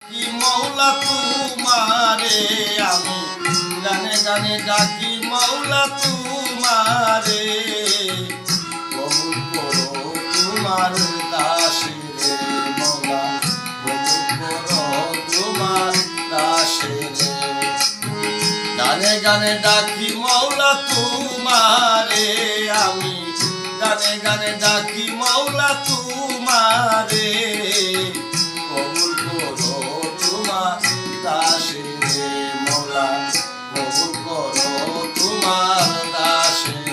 কি মৌলা তোমারে আমি গানে গানে ডাকি মৌলা তোমারে কবুল করো তোমার দাসেরে মৌলা কবুল করো তোমার দাসেরে গানে গানে ডাকি মৌলা তোমারে আমি গানে গানে ডাকি মৌলা তোমারে কবুল করো তোমার দাসেরে মৌলা কবুল করো তোমার দাসেরে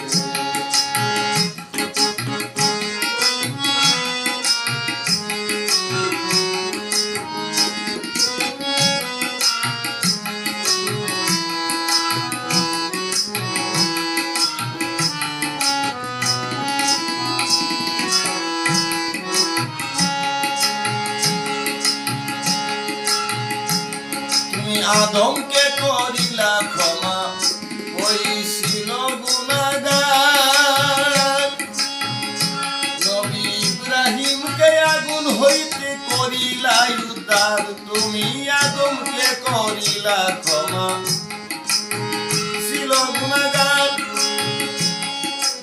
আদমকে করিলা ক্ষমা হইছিল গুনাহগার নবী ইব্রাহিমকে আগুন হইতে করিলা উদ্ধার তুমি আদমকে করিলা ক্ষমা ছিল গুনাহগার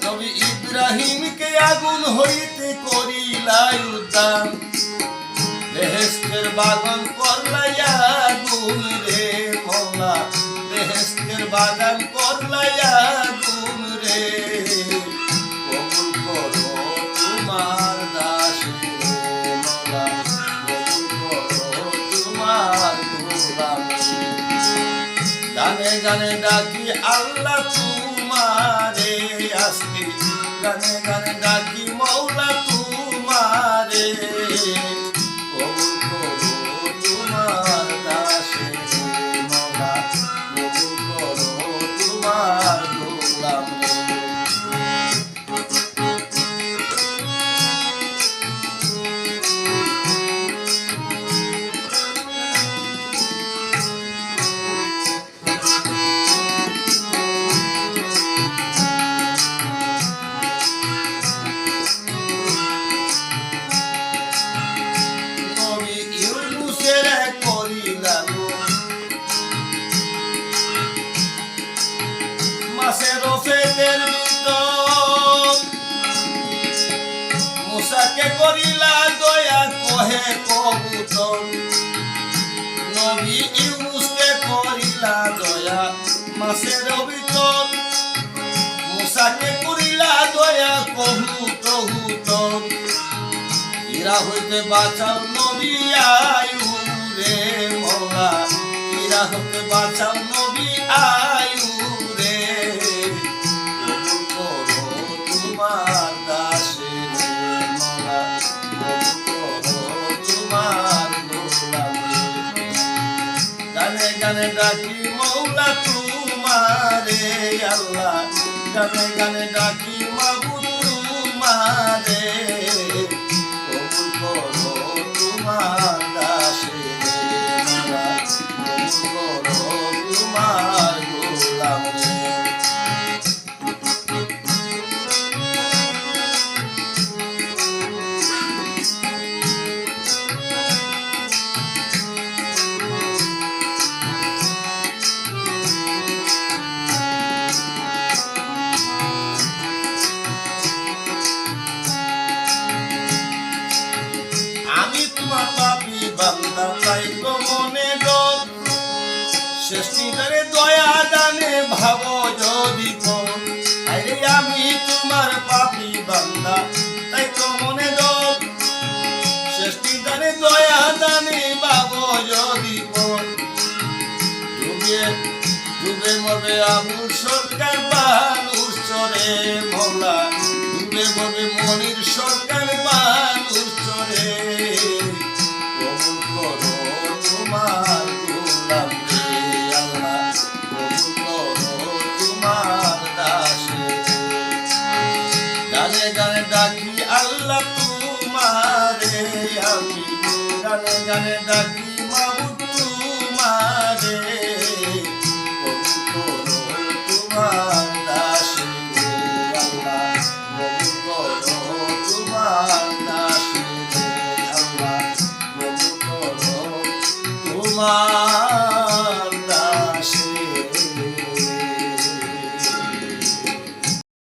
নবী ইব্রাহিমকে আগুন হইতে করিলা উদ্ধার বেহেশতের বাগান করলাই আগুন রে মৌলা বেহেশতের বাগান করলাই আগুন রে কবুল করো তোমার দাসেরে মৌলা কবুল করো তোমার গোলাম গানে গানে ডাকি আল্লাহ তোমারে আজকে গানে গানে ডাকি মৌলা তোমারে কবুল করো তোমার দাসেরে মৌলা কবুল করো তোমার গোলাম মাছের ফেলের ভিতর মুসাকে করিলা দয়া কহে কবুতর নবী ইউনুসকে করিলা দয়া মাছের ভিতর মুসাকে করিলা দয়া কবুতর ইরা হইতে বাঁচাও নবী আয়ুব রে মৌলা ইরা হইতে বাঁচাও নবী আয়ুব তোমার দাসেরে মৌলা কবুল করো তোমার গোলাম গানে গানে ডাকি মৌলা তোমারে আল্লাহ গানে গানে ডাকি মাবুদ তোমারে কবুল করো তোমার দাসেরে মৌলা কবুল করো তোমার গোলাম বান্দা তাই তো মনে ডর শেষটিটারে দয়া দানে ভাবো যদি কোন আরে আমি তোমার পাপী বান্দা তাই তো মনে ডর শেষটিটারে দয়া দানে ভাবো যদি কোন ডুবে ডুবে মরবে আবুল সরকার বালুর চরে মৌলা ডুবে মরবে মনির সরকার বালুর চরে তোমার গোলাম রে আল্লাহ কবুল করো তোমার দাসেরে গানে গানে ডাকি আল্লাহ তোমারে আমি গানে গানে ডাকি মাবুদ তোমারে কবুল করো তোমার দাসেরে আল্লাহ কবুল করো তোমার দাসেরে আল্লাহ কবুল করো তোমার